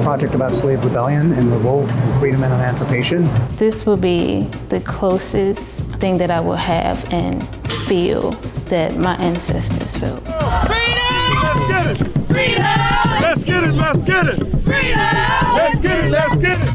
project about slave rebellion and revolt and freedom and emancipation. This will be the closest thing that I will have and feel that my ancestors felt. Freedom! Let's get it! Freedom! Let's get it! Let's get it! Freedom! Let's get it! Let's get it!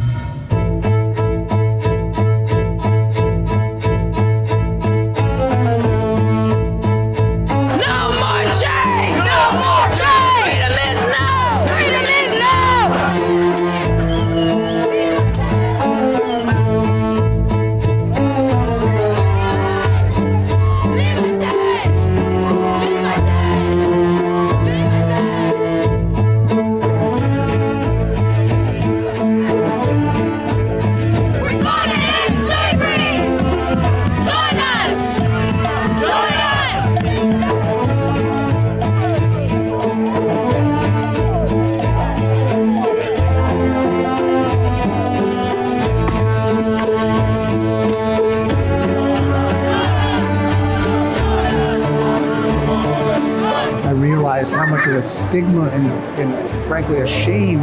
How much of a stigma and frankly a shame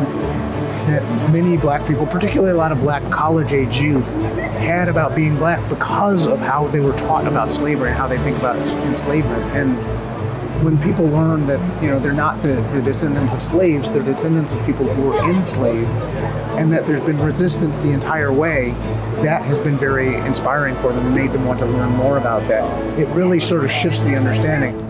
that many black people, particularly a lot of black college-age youth, had about being black because of how they were taught about slavery and how they think about enslavement. And when people learn that, they're not the descendants of slaves, they're descendants of people who were enslaved, and that there's been resistance the entire way, that has been very inspiring for them and made them want to learn more about that. It really sort of shifts the understanding.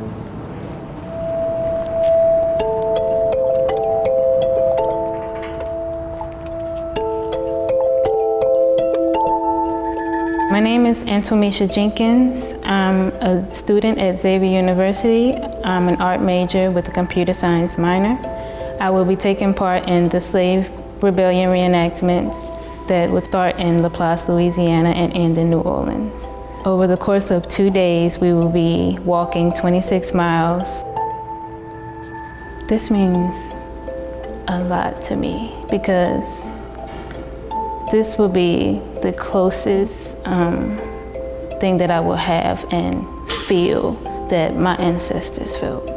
My name is Antwamesha Jenkins. I'm a student at Xavier University. I'm an art major with a computer science minor. I will be taking part in the Slave Rebellion Reenactment that would start in LaPlace, Louisiana and end in New Orleans. Over the course of 2 days, we will be walking 26 miles. This means a lot to me because this will be the closest thing that I will have and feel that my ancestors felt.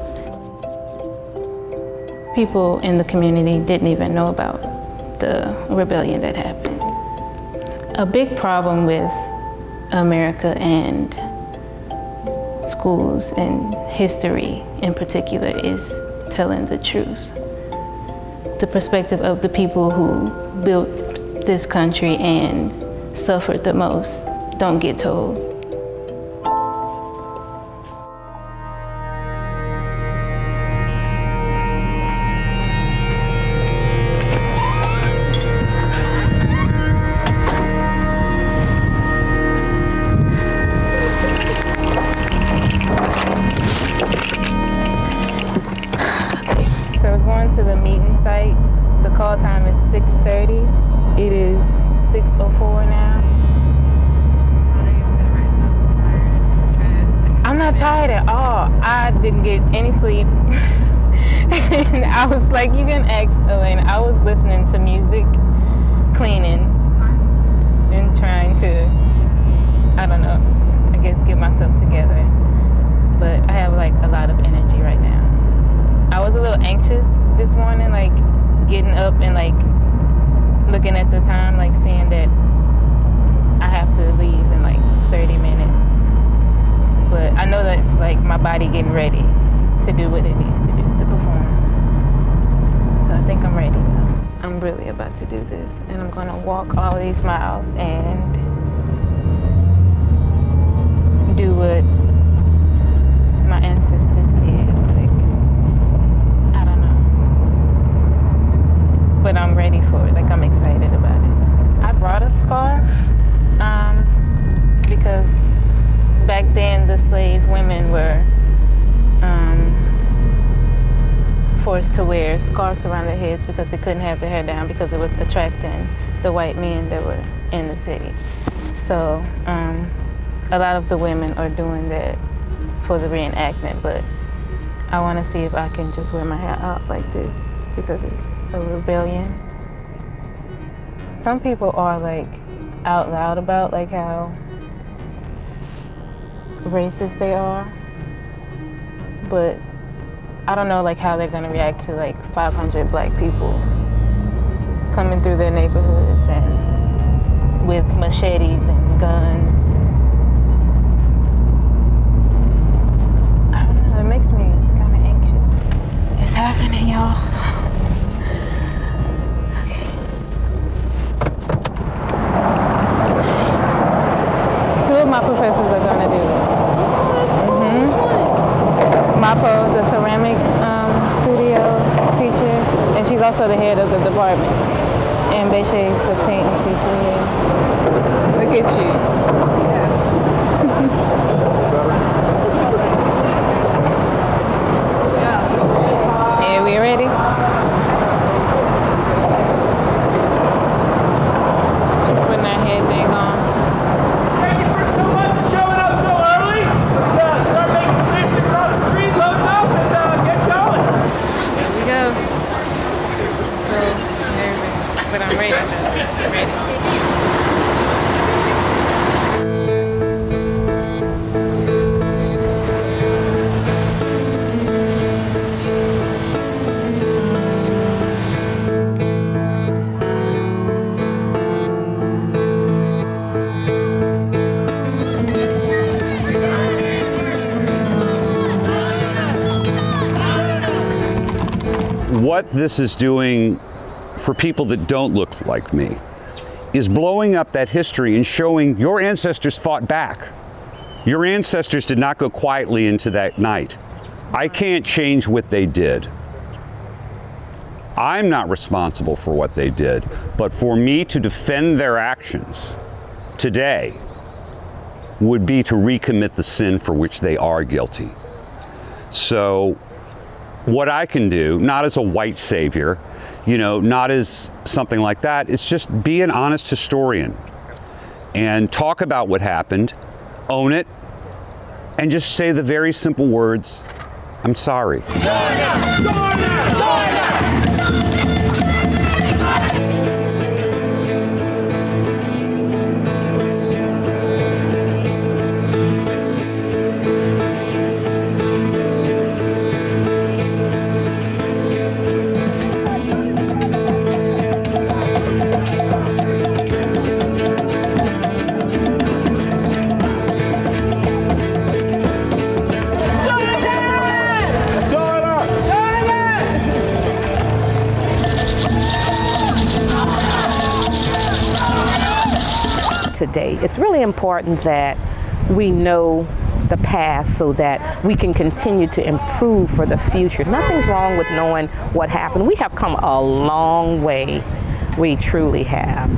People in the community didn't even know about the rebellion that happened. A big problem with America and schools and history in particular is telling the truth. The perspective of the people who built this country and suffered the most don't get told. Okay, so we're going to the meeting site. The call time is 6:30. It is 6:04 now. I'm not tired at all. I didn't get any sleep. And I was like, you can ask Elena. I was listening to music, cleaning, and trying to, I don't know, I guess get myself together. But I have like a lot of energy right now. I was a little anxious this morning, like getting up and like looking at the time, like seeing that I have to leave in like 30 minutes. But I know that it's like my body getting ready to do what it needs to do to perform. So I think I'm ready though. I'm really about to do this and I'm gonna walk all these miles and do what my ancestors did. Like, I don't know. But I'm ready for it, like I'm excited about it. I brought a scarf because back then the slave women were forced to wear scarves around their heads because they couldn't have their hair down because it was attracting the white men that were in the city. So a lot of the women are doing that for the reenactment, but I want to see if I can just wear my hair out like this because it's a rebellion. Some people are like out loud about like how racist they are, but I don't know like how they're gonna react to like 500 black people coming through their neighborhoods and with machetes and guns. I don't know, it makes me kind of anxious. It's happening, y'all. Okay. Two of my professors are gonna do it. Mapo, the ceramic studio teacher, and she's also the head of the department. And Beché's the painting teacher. Yeah. Look at you. Yeah, we ready? She's putting her head thing on. Thank you for so much for showing up so early. Let's start making the safety across the street, loading up, and get going. Here we go. So nervous, but I'm ready. I'm ready. What this is doing for people that don't look like me is blowing up that history and showing your ancestors fought back. Your ancestors did not go quietly into that night. I can't change what they did. I'm not responsible for what they did, but for me to defend their actions today would be to recommit the sin for which they are guilty. So what I can do, not as a white savior, not as something like that, it's just be an honest historian and talk about what happened, own it, and just say the very simple words, I'm sorry. Today. It's really important that we know the past so that we can continue to improve for the future. Nothing's wrong with knowing what happened. We have come a long way. We truly have.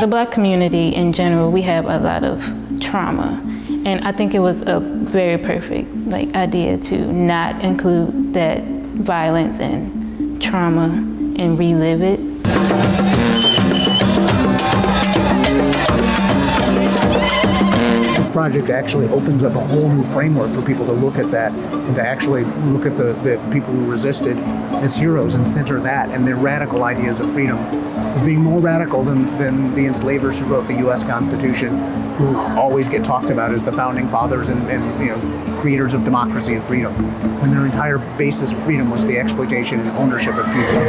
The Black community in general, we have a lot of trauma, and I think it was a very perfect idea to not include that violence and trauma and relive it. This project actually opens up a whole new framework for people to look at that and to actually look at the people who resisted as heroes and center that and their radical ideas of freedom as being more radical than the enslavers who wrote the U.S. Constitution, who always get talked about as the founding fathers and creators of democracy and freedom, when their entire basis of freedom was the exploitation and ownership of people.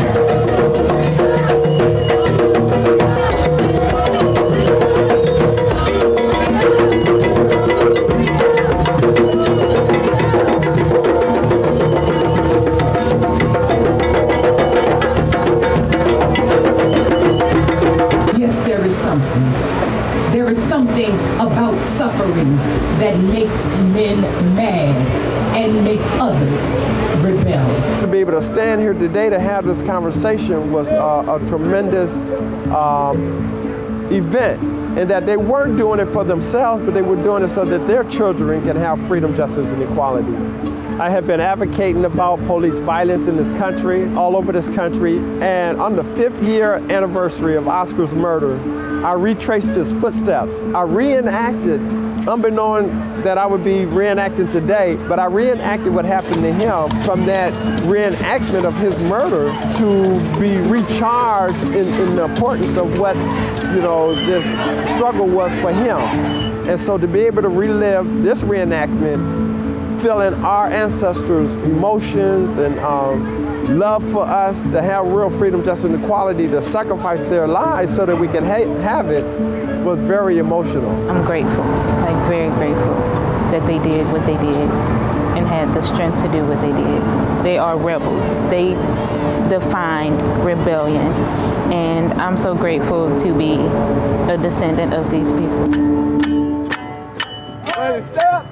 About suffering that makes men mad and makes others rebel. To be able to stand here today to have this conversation was a tremendous event, and that they weren't doing it for themselves, but they were doing it so that their children can have freedom, justice, and equality. I have been advocating about police violence in this country, all over this country, and on the 5th year anniversary of Oscar's murder, I retraced his footsteps. I reenacted, unbeknown that I would be reenacting today, but I reenacted what happened to him from that reenactment of his murder to be recharged in the importance of what, this struggle was for him. And so to be able to relive this reenactment, feeling our ancestors' emotions and love for us, to have real freedom, justice, and equality, to sacrifice their lives so that we can have it, was very emotional. I'm grateful, very grateful that they did what they did and had the strength to do what they did. They are rebels. They defined rebellion, and I'm so grateful to be a descendant of these people. Ready, step.